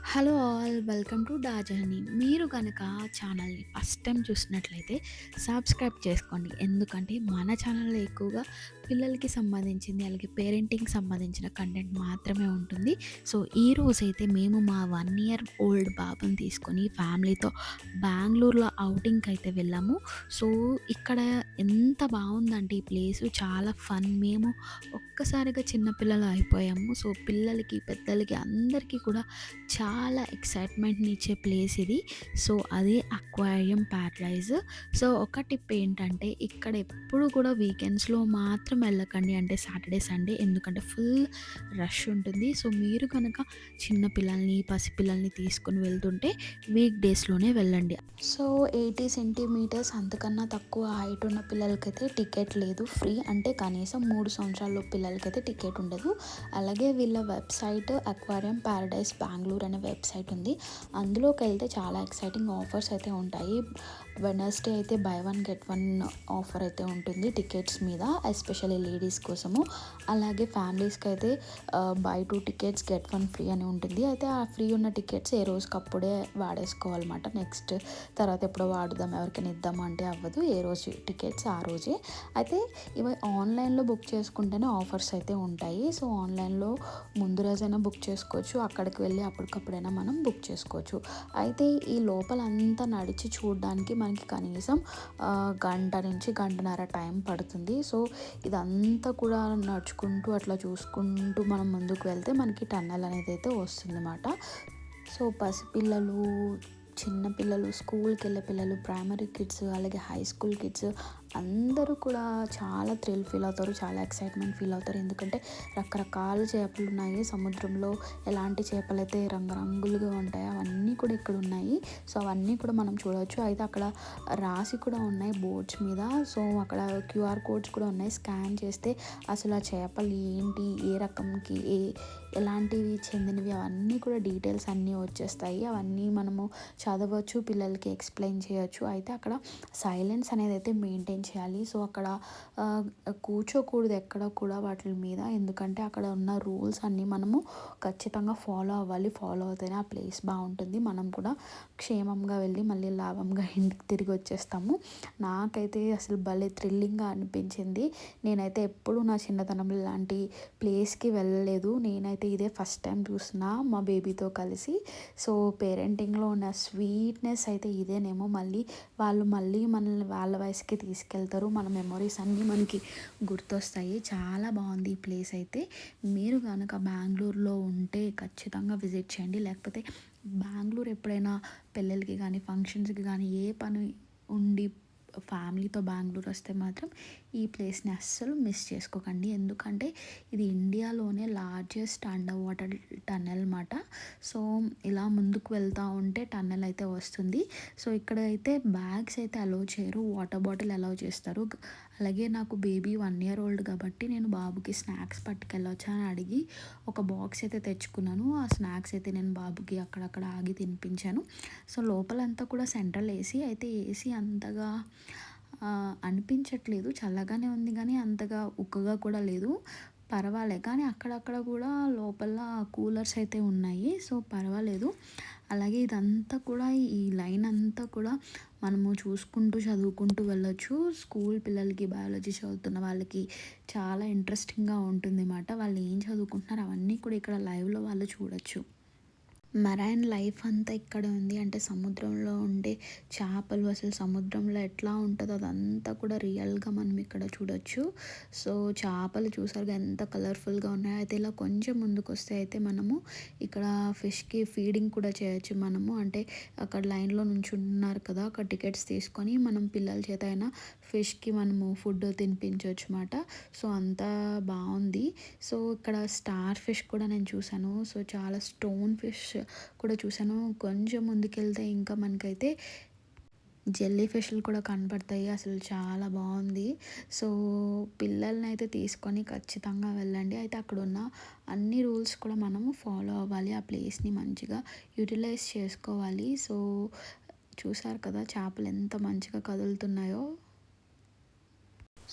Hello all welcome to the journey. మీరు కనుక ఛానల్ని ఫస్ట్ టైం చూసినట్లయితే సబ్స్క్రైబ్ చేసుకోండి. ఎందుకంటే మన ఛానల్లో ఎక్కువగా పిల్లలకి సంబంధించింది అలాగే పేరెంటింగ్ సంబంధించిన కంటెంట్ మాత్రమే ఉంటుంది. సో ఈరోజైతే మేము మా 1 ఇయర్ ఓల్డ్ బాబుని తీసుకొని ఫ్యామిలీతో బెంగుళూరులో ఔటింగ్కి అయితే వెళ్ళాము. సో ఇక్కడ ఎంత బాగుందంటే ఈ ప్లేసు చాలా ఫన్. మేము ఒక్కసారిగా చిన్నపిల్లలు అయిపోయాము. సో పిల్లలకి పెద్దలకి అందరికీ కూడా చాలా ఎక్సైట్మెంట్‌ని ఇచ్చే ప్లేస్ ఇది. సో అదే అక్వేరియం ప్యారడైజ్. సో ఒక టిప్ ఏంటంటే ఇక్కడ ఎప్పుడు కూడా వీకెండ్స్‌లో మాత్రం వెళ్ళకండి. అంటే సాటర్‌డే, సండే ఎందుకంటే ఫుల్ రష్ ఉంటుంది. సో మీరు కనుక చిన్న పిల్లల్ని, పసిపిల్లల్ని తీసుకొని వెళ్తుంటే వీక్ డేస్‌లోనే వెళ్ళండి. సో 80 సెంటీమీటర్స్ అంతకన్నా తక్కువ హైట్ ఉన్న పిల్లలకైతే టికెట్ లేదు. ఫ్రీ అంటే కనీసం 3 సంవత్సరాలలోపు పిల్లలకైతే టికెట్ ఉండదు. అలాగే వీళ్ళ వెబ్‌సైట్ అక్వేరియం ప్యారడైజ్ బెంగుళూరు అనే వెబ్‌సైట్ ఉంది. అందులోకి వెళ్తే చాలా ఎక్సైటింగ్ ఆఫర్స్ అయితే ఉంటాయి. వెడ్నెస్‌డే అయితే by one get one offer అయితే ఉంటుంది టికెట్స్ మీద, ఎస్పెషల్లీ లేడీస్ కోసము. అలాగే ఫ్యామిలీస్‌కి అయితే బై 2 టికెట్స్ గెట్ 1 ఫ్రీ అని ఉంటుంది. అయితే ఆ ఫ్రీ ఉన్న టికెట్స్ ఏ రోజుకప్పుడే వాడేసుకోవాలన్నమాట. నెక్స్ట్ తర్వాత ఎప్పుడో వాడుదాం, ఎవరికైనా ఇద్దాం అంటే అవ్వదు. ఏ రోజు టికెట్స్ ఆ రోజే. అయితే ఇవి ఆన్లైన్‌లో బుక్ చేసుకుంటేనే ఆఫర్స్ అయితే ఉంటాయి. సో ఆన్లైన్‌లో ముందు రోజైనా బుక్ చేసుకోవచ్చు. అక్కడికి వెళ్ళి అప్పటికప్పుడైనా మనం బుక్ చేసుకోవచ్చు. అయితే ఈ లోపలంతా నడిచి చూడడానికి మనకి కనీసం గంట నుంచి గంటన్నర టైం పడుతుంది. సో ఇదంతా కూడా నడుచుకుంటూ అట్లా చూసుకుంటూ మనం ముందుకు వెళ్తే మనకి టన్నెల్ అనేది అయితే వస్తుందన్నమాట. సో పసిపిల్లలు, చిన్న పిల్లలు, స్కూల్‌కెళ్ళే పిల్లలు, ప్రైమరీ కిడ్స్, అలాగే హై స్కూల్ కిడ్స్ అందరూ కూడా చాలా థ్రిల్ ఫీల్ అవుతారు. చాలా ఎక్సైట్మెంట్ ఫీల్ అవుతారు. ఎందుకంటే రకరకాల చేపలున్నాయి సముద్రంలో. ఎలాంటి చేపలైతే రంగురంగులుగా ఉంటాయో అవన్నీ కూడా ఇక్కడ ఉన్నాయి. సో అవన్నీ కూడా మనం చూడవచ్చు. అయితే అక్కడ రాసి కూడా ఉన్నాయి బోర్డ్స్ మీద. సో అక్కడ క్యూఆర్ కోడ్స్ కూడా ఉన్నాయి. స్కాన్ చేస్తే అసలు ఆ చేపలు ఏంటి, ఏ రకంకి, ఎలాంటివి చెందినవి అవన్నీ కూడా డీటెయిల్స్ అన్నీ వచ్చేస్తాయి. అవన్నీ మనము చదవచ్చు, పిల్లలకి ఎక్స్ప్లెయిన్ చేయొచ్చు. అయితే అక్కడ సైలెన్స్ అనేది అయితే మెయింటైన్ చేయాలి. సో అక్కడ కూర్చోకూడదు ఎక్కడ కూడా వాటి మీద. ఎందుకంటే అక్కడ ఉన్న రూల్స్ అన్నీ మనము ఖచ్చితంగా ఫాలో అవ్వాలి. ఫాలో అవుతేనే ఆ ప్లేస్ బాగుంటుంది. మనం కూడా క్షేమంగా వెళ్ళి మళ్ళీ లాభంగా ఇంటికి తిరిగి వచ్చేస్తాము. నాకైతే అసలు భలే థ్రిల్లింగ్గా అనిపించింది. నేనైతే ఎప్పుడు నా చిన్నతనంలో ఇలాంటి ప్లేస్కి వెళ్ళలేదు. నేనైతే ఇదే ఫస్ట్ టైం చూస్తున్నా మా బేబీతో కలిసి. సో పేరెంటింగ్లో ఉన్న స్వీట్నెస్ అయితే ఇదేనేమో. మళ్ళీ మనల్ని వాళ్ళ వయసుకి తీసుకెళ్తారు. మన మెమొరీస్ అన్నీ మనకి గుర్తొస్తాయి. చాలా బాగుంది ఈ ప్లేస్ అయితే. మీరు కనుక బెంగుళూరులో ఉంటే ఖచ్చితంగా విజిట్ చేయండి. లేకపోతే బెంగుళూరు ఎప్పుడైనా పెళ్ళిళ్ళకి కానీ, ఫంక్షన్స్కి కానీ ఏ పని ఉండి ఫ్యామిలీతో బెంగుళూరు వస్తే మాత్రం ఈ ప్లేస్ని అస్సలు మిస్ చేసుకోకండి. ఎందుకంటే ఇది ఇండియాలోనే లార్జెస్ట్ అండర్ వాటర్ టన్నెల్ అన్నమాట. సో ఇలా ముందుకు వెళ్తూ ఉంటే టన్నెల్ అయితే వస్తుంది. సో ఇక్కడైతే బ్యాగ్స్ అయితే అలౌ చేయరు. వాటర్ బాటిల్ అలౌ చేస్తారు. అలాగే నాకు బేబీ 1 ఇయర్ ఓల్డ్ కాబట్టి నేను బాబుకి స్నాక్స్ పట్టుకెళ్ళొచ్చా అని అడిగి ఒక బాక్స్ అయితే తెచ్చుకున్నాను. ఆ స్నాక్స్ అయితే నేను బాబుకి అక్కడక్కడ ఆగి తినిపించాను. సో లోపలంతా కూడా సెంట్రల్ ఏసీ. అయితే ఏసీ అంతగా అనిపించట్లేదు. చల్లగానే ఉంది కానీ అంతగా ఉక్కగా కూడా లేదు. పర్వాలే. కానీ అక్కడక్కడ కూడా లోపల కూలర్స్ అయితే ఉన్నాయి. సో పర్వాలేదు. అలాగే ఇదంతా కూడా ఈ లైన్ అంతా కూడా మనము చూసుకుంటూ చదువుకుంటూ వెళ్ళొచ్చు. స్కూల్ పిల్లలకి, బయాలజీ చదువుతున్న వాళ్ళకి చాలా ఇంట్రెస్టింగ్‌గా ఉంటుందన్నమాట. వాళ్ళు ఏం చదువుకుంటున్నారు అవన్నీ కూడా ఇక్కడ లైవ్‌లో వాళ్ళు చూడొచ్చు. మెరైన్ లైఫ్ అంతా ఇక్కడే ఉంది. అంటే సముద్రంలో ఉండే చేపలు అసలు సముద్రంలో ఎట్లా ఉంటుందో అదంతా కూడా రియల్‌గా మనం ఇక్కడ చూడొచ్చు. సో చేపలు చూసారుగా ఎంత కలర్‌ఫుల్‌గా ఉన్నాయో. అయితే ఇలా కొంచెం ముందుకొస్తే అయితే మనము ఇక్కడ ఫిష్‌కి ఫీడింగ్ కూడా చేయొచ్చు మనము. అంటే అక్కడ లైన్‌లో నుంచున్నారు కదా! అక్కడ టికెట్స్ తీసుకొని మనం పిల్లల చేత అయినా ఫిష్‌కి మనము ఫుడ్ తినిపించొచ్చు మాట. సో అంతా బావుంది. సో ఇక్కడ స్టార్ ఫిష్ కూడా నేను చూసాను. సో చాలా స్టోన్ ఫిష్ కూడా చూసాను. కొంచెం ముందుకెళ్తే ఇంకా మనకైతే జెల్లీ ఫిష్‌లు కూడా కనపడతాయి. అసలు చాలా బావుంది. సో పిల్లలనైతే తీసుకొని ఖచ్చితంగా వెళ్ళండి. అయితే అక్కడున్న అన్ని రూల్స్ కూడా మనము ఫాలో అవ్వాలి. ఆ ప్లేస్‌ని మంచిగా యుటిలైజ్ చేసుకోవాలి. సో చూసారు కదా చేపలు ఎంత మంచిగా కదులుతున్నాయో.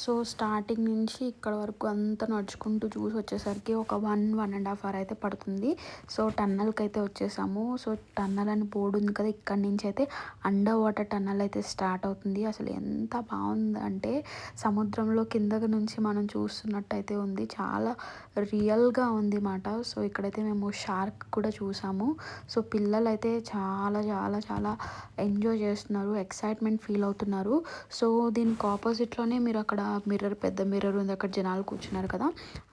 సో స్టార్టింగ్ నుంచి ఇక్కడ వరకు అంతా నడుచుకుంటూ చూసి వచ్చేసరికి ఒక 1.5 అవర్ అయితే పడుతుంది. సో టన్నెల్కి అయితే వచ్చేసాము. సో టన్నెల్ అని బోర్డు ఉంది కదా, ఇక్కడ నుంచి అయితే అండర్ వాటర్ టన్నెల్ అయితే స్టార్ట్ అవుతుంది. అసలు ఎంత బాగుందంటే సముద్రంలో కిందకి నుంచి మనం చూస్తున్నట్టు అయితే ఉంది. చాలా రియల్గా ఉంది మాట. సో ఇక్కడైతే మేము షార్క్ కూడా చూసాము. సో పిల్లలు అయితే చాలా చాలా చాలా ఎంజాయ్ చేస్తున్నారు, ఎక్సైట్మెంట్ ఫీల్ అవుతున్నారు. సో దీనికి ఆపోజిట్లోనే మీరు అక్కడ పెద్ద మిర్రర్ ఉంది, అక్కడ జనాలు కూర్చున్నారు కదా,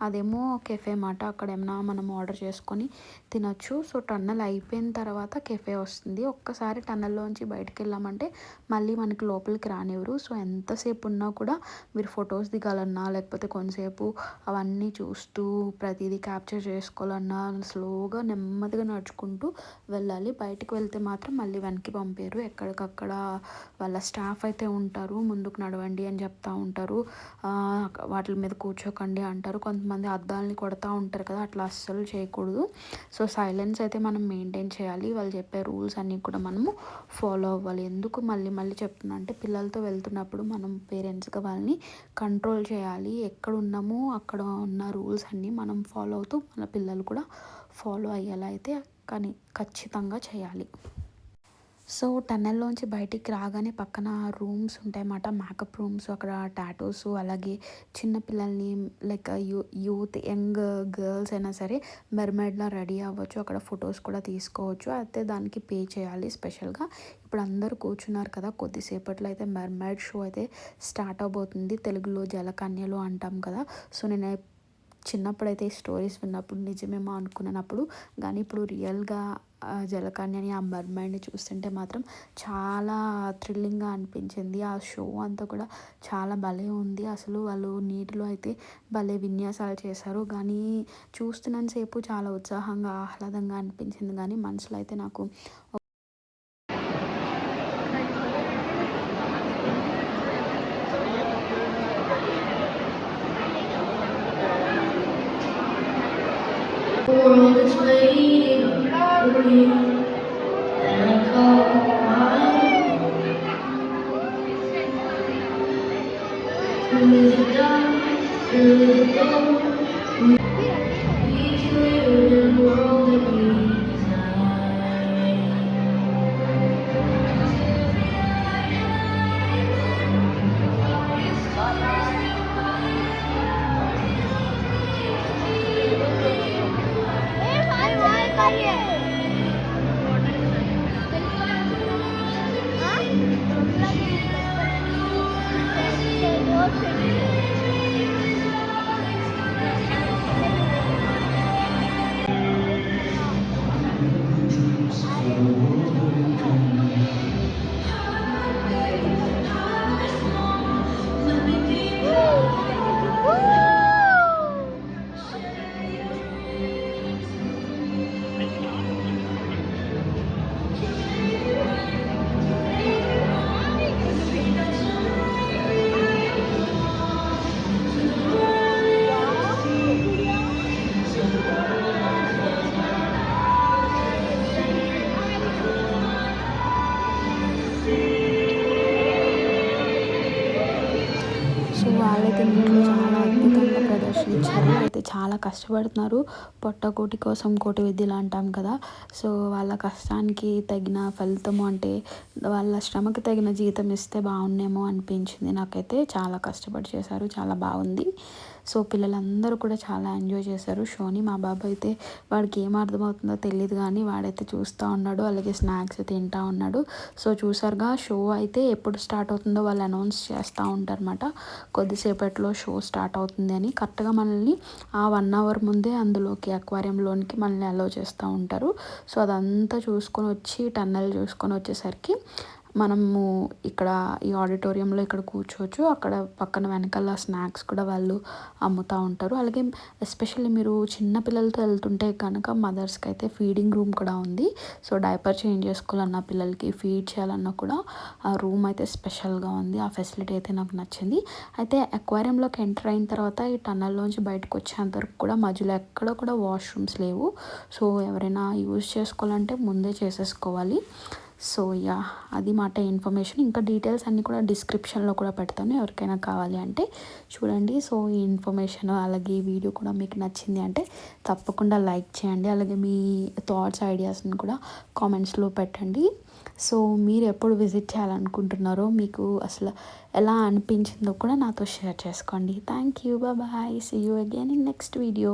అదేమో కెఫే మాట. అక్కడ ఏమన్నా మనం ఆర్డర్ చేసుకొని తినొచ్చు. సో టన్నెల్ అయిపోయిన తర్వాత కెఫే వస్తుంది. ఒక్కసారి టన్నెల్లోంచి బయటకు వెళ్ళామంటే మళ్ళీ మనకి లోపలికి రానివ్వరు. సో ఎంతసేపు ఉన్నా కూడా మీరు ఫొటోస్ దిగాలన్నా లేకపోతే కొంతసేపు అవన్నీ చూస్తూ ప్రతిదీ క్యాప్చర్ చేసుకోవాలన్నా స్లోగా నెమ్మదిగా నడుచుకుంటూ వెళ్ళాలి. బయటికి వెళ్తే మాత్రం మళ్ళీ వెనక్కి పంపారు. ఎక్కడికక్కడ వాళ్ళ స్టాఫ్ అయితే ఉంటారు, ముందుకు నడవండి అని చెప్తూ ఉంటారు, వాటి మీద కూర్చోకండి అంటారు. కొంతమంది అద్దాలని కొడతా ఉంటారు కదా, అట్లా అస్సలు చేయకూడదు. సో సైలెన్స్ అయితే మనం మెయింటైన్ చేయాలి. వాళ్ళు చెప్పే రూల్స్ అన్నీ కూడా మనము ఫాలో అవ్వాలి. ఎందుకు మళ్ళీ మళ్ళీ చెప్తున్నా అంటే పిల్లలతో వెళ్తున్నప్పుడు మనం పేరెంట్స్గా వాళ్ళని కంట్రోల్ చేయాలి. ఎక్కడ ఉన్నామో అక్కడ ఉన్న రూల్స్ అన్నీ మనం ఫాలో అవుతూ మన పిల్లలు కూడా ఫాలో అయ్యేలా అయితే కానీ ఖచ్చితంగా చేయాలి. సో టన్నెల్లోంచి బయటికి రాగానే పక్కన రూమ్స్ ఉంటాయన్నమాట, మేకప్ రూమ్స్. అక్కడ టాటూస్, అలాగే చిన్నపిల్లల్ని లైక్ యూత్ యంగ్ గర్ల్స్ అయినా సరే మెర్మైడ్లా రెడీ అవ్వచ్చు. అక్కడ ఫొటోస్ కూడా తీసుకోవచ్చు. అయితే దానికి పే చేయాలి స్పెషల్గా. ఇప్పుడు అందరూ కూర్చున్నారు కదా, కొద్దిసేపట్లో అయితే మెర్మైడ్ షో అయితే స్టార్ట్ అవబోతుంది. తెలుగులో జలకన్యలు అంటాం కదా. సో నేను చిన్నప్పుడైతే ఈ స్టోరీస్ విన్నప్పుడు నిజమేమో అనుకున్నప్పుడు, కానీ ఇప్పుడు రియల్గా జలకన్యని ఆ మర్మైడ్ని చూస్తుంటే మాత్రం చాలా థ్రిల్లింగ్గా అనిపించింది. ఆ షో అంతా కూడా చాలా భలే ఉంది. అసలు వాళ్ళు నీటిలో అయితే భలే విన్యాసాలు చేశారు. కానీ చూస్తున్నంతసేపు చాలా ఉత్సాహంగా ఆహ్లాదంగా అనిపించింది. కానీ మనసులో అయితే నాకు world is waiting for me, and I call my through the dark, through the door. We can live in the world that we design. So వాళ్ళైతే నీటిలో చాలా అద్భుతంగా ప్రదర్శించారు. అయితే చాలా కష్టపడుతున్నారు. పొట్టకోటి కోసం కోటి విద్యలు అంటాం కదా. సో వాళ్ళ కష్టానికి తగిన ఫలితము అంటే వాళ్ళ శ్రమకి తగిన జీతం ఇస్తే బాగుండేమో అనిపించింది నాకైతే. చాలా కష్టపడి చేశారు, చాలా బాగుంది. సో పిల్లలందరూ కూడా చాలా ఎంజాయ్ చేశారు షోని. మా బాబు అయితే వాడికి ఏం అర్థమవుతుందో తెలియదు కానీ వాడైతే చూస్తూ ఉన్నాడు, అలాగే స్నాక్స్ తింటూ ఉన్నాడు. సో చూసారుగా, షో అయితే ఎప్పుడు స్టార్ట్ అవుతుందో వాళ్ళు అనౌన్స్ చేస్తూ ఉంటారన్నమాట. కొద్దిసేపట్లో షో స్టార్ట్ అవుతుంది అని. కరెక్ట్గా మనల్ని ఆ 1 అవర్ ముందే అందులోకి అక్వారియంలోనికి మనల్ని అలౌ చేస్తూ ఉంటారు. సో అదంతా చూసుకొని వచ్చి టన్నెల్ చూసుకొని వచ్చేసరికి మనము ఇక్కడ ఈ ఆడిటోరియంలో ఇక్కడ కూర్చోవచ్చు. అక్కడ పక్కన వెనకాల స్నాక్స్ కూడా వాళ్ళు అమ్ముతూ ఉంటారు. అలాగే ఎస్పెషల్లీ మీరు చిన్న పిల్లలతో వెళ్తుంటే కనుక మదర్స్కి అయితే ఫీడింగ్ రూమ్ కూడా ఉంది. సో డైపర్ చేంజ్ చేసుకోవాలన్నా, పిల్లలకి ఫీడ్ చేయాలన్నా కూడా ఆ రూమ్ అయితే స్పెషల్గా ఉంది. ఆ ఫెసిలిటీ అయితే నాకు నచ్చింది. అయితే అక్వారియంలోకి ఎంటర్ అయిన తర్వాత ఈ టన్నెల్లోంచి బయటకు వచ్చేంత వరకు కూడా మధ్యలో ఎక్కడ కూడా వాష్రూమ్స్ లేవు. సో ఎవరైనా యూజ్ చేసుకోవాలంటే ముందే చేసేసుకోవాలి. So yeah! అది మాట ఇన్ఫర్మేషన్. ఇంకా డీటెయిల్స్ అన్నీ కూడా డిస్క్రిప్షన్‌లో కూడా పెడతాను. ఎవరికైనా కావాలి అంటే చూడండి. సో, ఈ ఇన్ఫర్మేషన్ అలాగే ఈ వీడియో కూడా మీకు నచ్చింది అంటే తప్పకుండా లైక్ చేయండి. అలాగే మీ థాట్స్, ఐడియాస్‌ని కూడా కామెంట్స్‌లో పెట్టండి. సో, మీరు ఎప్పుడు విజిట్ చేయాలనుకుంటున్నారో, మీకు అసలు ఎలా అనిపించిందో కూడా నాతో షేర్ చేసుకోండి. Thank you. Bye. See you again in next video.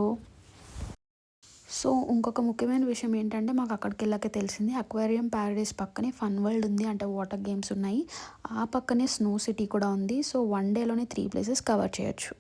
So, ఇంకొక ముఖ్యమైన విషయం ఏంటంటే, మాకు అక్కడికెళ్ళాకే తెలిసింది అక్వేరియం ప్యారడైస్ పక్కనే ఫన్ వరల్డ్ ఉంది. అంటే వాటర్ గేమ్స్ ఉన్నాయి. ఆ పక్కనే స్నో సిటీ కూడా ఉంది. సో, వన్ డేలోనే 3 ప్లేసెస్ కవర్ చేయొచ్చు.